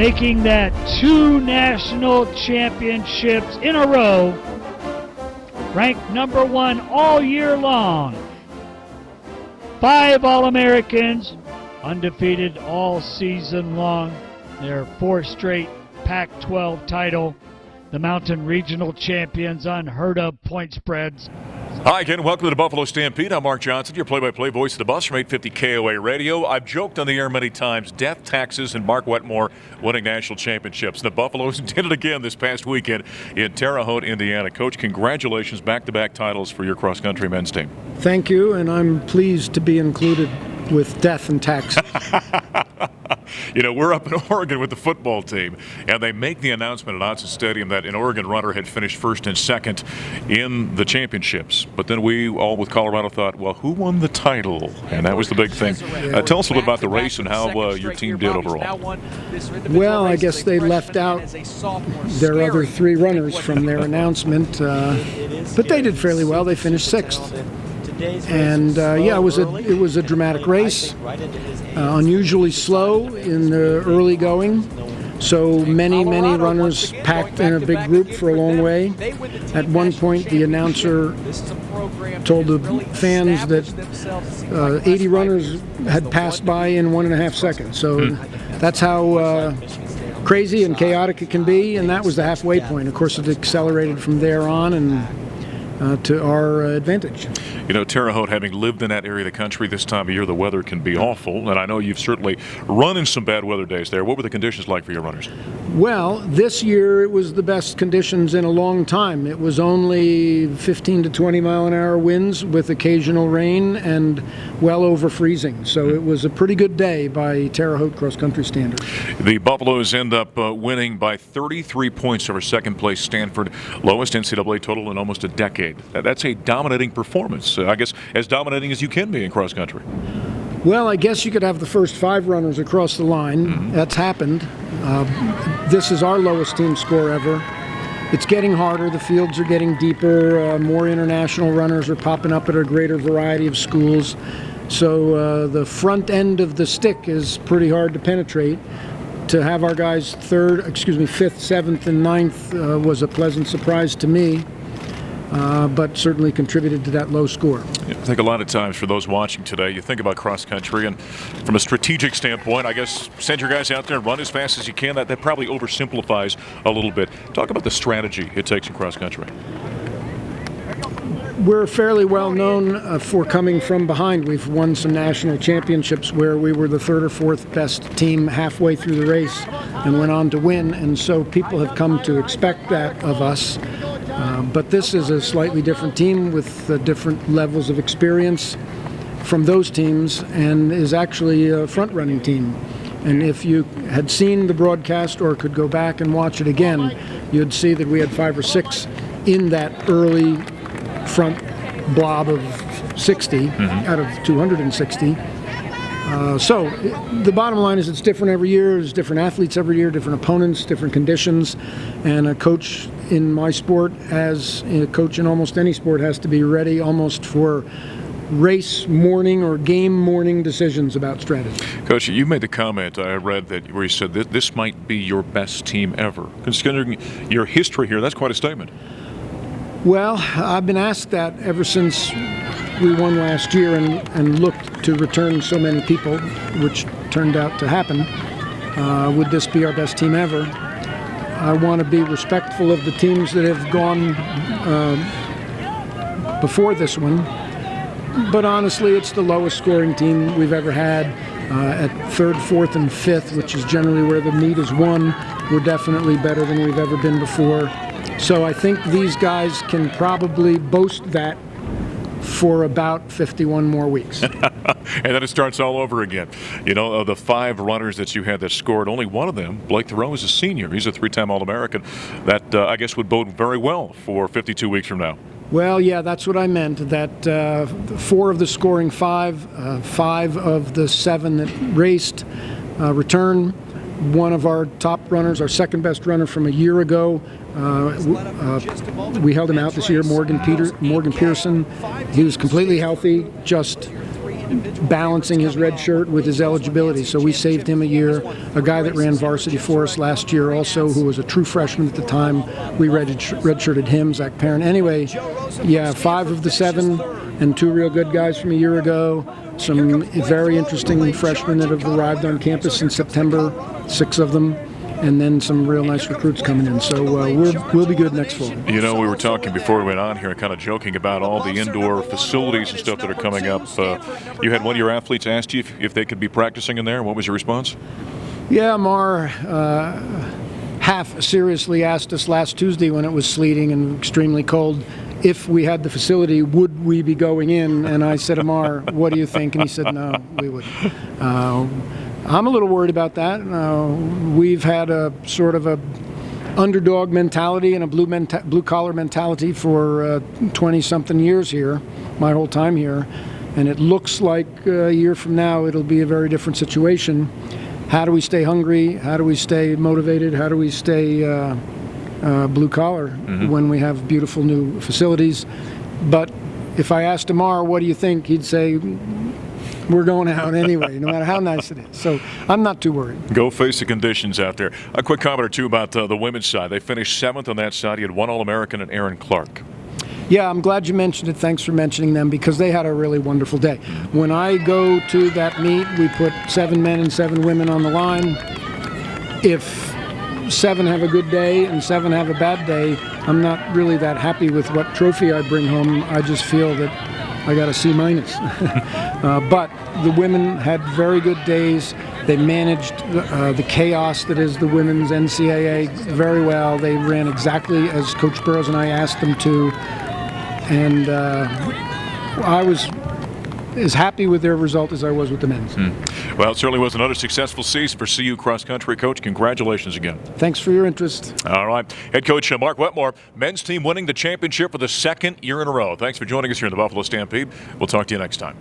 making that 2 national championships in a row, ranked number 1 all year long. 5 All-Americans, undefeated all season long. Their 4th straight Pac-12 title. The Mountain Regional champions, unheard of point spreads. Hi again, welcome to the Buffalo Stampede. I'm Mark Johnson, your play-by-play voice of the bus from 850 KOA Radio. I've joked on the air many times, death, taxes, and Mark Wetmore winning national championships. The Buffaloes did it again this past weekend in Terre Haute, Indiana. Coach, congratulations, back-to-back titles for your cross-country men's team. Thank you, and I'm pleased to be included with death and taxes. You know, we're up in Oregon with the football team, and they make the announcement at Autzen Stadium that an Oregon runner had finished first and second in the championships. But then we all with Colorado thought, well, who won the title? And that was the big thing. Tell us a little bit about the race and how your team did overall. Well, I guess they left out their other 3 runners from their announcement, but they did fairly well. They finished 6th. And yeah, it was a dramatic race, unusually slow in the early going. So many runners packed in a big group for a long way. At one point, the announcer told the fans that 80 runners had passed by in 1.5 seconds. So that's how crazy and chaotic it can be, and that was the halfway point. Of course, it accelerated from there on, and to our advantage. You know, Terre Haute, having lived in that area of the country this time of year, the weather can be awful, and I know you've certainly run in some bad weather days there. What were the conditions like for your runners? Well, this year it was the best conditions in a long time. It was only 15 to 20 mile an hour winds with occasional rain and well over freezing. So it was a pretty good day by Terre Haute cross-country standards. The Buffaloes end up winning by 33 points over second-place Stanford, lowest NCAA total in almost a decade. That's a dominating performance. I guess as dominating as you can be in cross-country. Well, I guess you could have the first 5 runners across the line. That's happened. This is our lowest team score ever. It's getting harder. The fields are getting deeper. More international runners are popping up at a greater variety of schools. So the front end of the stick is pretty hard to penetrate. To have our guys 5th, 7th, and 9th was a pleasant surprise to me. But certainly contributed to that low score. I think a lot of times for those watching today, you think about cross-country, and from a strategic standpoint, I guess send your guys out there and run as fast as you can. That probably oversimplifies a little bit. Talk about the strategy it takes in cross-country. We're fairly well known for coming from behind. We've won some national championships where we were the 3rd or 4th best team halfway through the race and went on to win, and so people have come to expect that of us. But this is a slightly different team with different levels of experience from those teams, and is actually a front-running team. And if you had seen the broadcast or could go back and watch it again, you'd see that we had 5 or 6 in that early front blob of 60 out of 260. So the bottom line is it's different every year. There's different athletes every year, different opponents, different conditions. And a coach in my sport, as a coach in almost any sport, has to be ready almost for race morning or game morning decisions about strategy. Coach, you made the comment I read that where you said that this might be your best team ever. Considering your history here, that's quite a statement. Well, I've been asked that ever since we won last year and looked to return so many people, which turned out to happen. Would this be our best team ever? I want to be respectful of the teams that have gone before this one. But honestly, it's the lowest scoring team we've ever had. At 3rd, 4th, and 5th, which is generally where the meet is won, we're definitely better than we've ever been before. So I think these guys can probably boast that for about 51 more weeks. And then it starts all over again. You know, of the 5 runners that you had that scored, only one of them, Blake Thoreau, is a senior. He's a 3-time All-American. That, I guess, would bode very well for 52 weeks from now. Well, yeah, that's what I meant, that 4 of the scoring 5, 5 of the 7 that raced return. One of our top runners, our second best runner from a year ago, we held him out this year, Morgan Pearson. He was completely healthy, just balancing his red shirt with his eligibility. So we saved him a year. A guy that ran varsity for us last year also, who was a true freshman at the time, we redshirted him, Zach Perrin. Anyway, yeah, 5 of the 7 and 2 real good guys from a year ago. Some very interesting freshmen that have arrived on campus in September, 6 of them. And then some real nice recruits coming in. So we'll be good next fall. You know, we were talking before we went on here and kind of joking about all the indoor facilities and stuff that are coming up. You had one of your athletes ask you if they could be practicing in there. What was your response? Yeah, Mar half seriously asked us last Tuesday when it was sleeting and extremely cold if we had the facility, would we be going in? And I said, Amar, what do you think? And he said, no, we wouldn't. I'm a little worried about that. We've had a sort of a underdog mentality and a blue collar mentality for 20-something years here, my whole time here, and it looks like a year from now it'll be a very different situation. How do we stay hungry? How do we stay motivated? How do we stay blue collar when we have beautiful new facilities? But if I asked Amar, what do you think? He'd say, we're going out anyway, no matter how nice it is. So I'm not too worried. Go face the conditions out there. A quick comment or two about the women's side. They finished 7th on that side. You had 1 All-American and Aaron Clark. Yeah, I'm glad you mentioned it. Thanks for mentioning them because they had a really wonderful day. When I go to that meet, we put 7 men and 7 women on the line. If 7 have a good day and 7 have a bad day, I'm not really that happy with what trophy I bring home. I just feel that I got a C-. But the women had very good days. They managed the chaos that is the women's NCAA very well. They ran exactly as Coach Burrows and I asked them to. And I was as happy with their result as I was with the men's. Well, it certainly was another successful season for CU Cross Country. Coach, congratulations again. Thanks for your interest. All right. Head coach Mark Wetmore, men's team winning the championship for the 2nd year in a row. Thanks for joining us here in the Buffalo Stampede. We'll talk to you next time.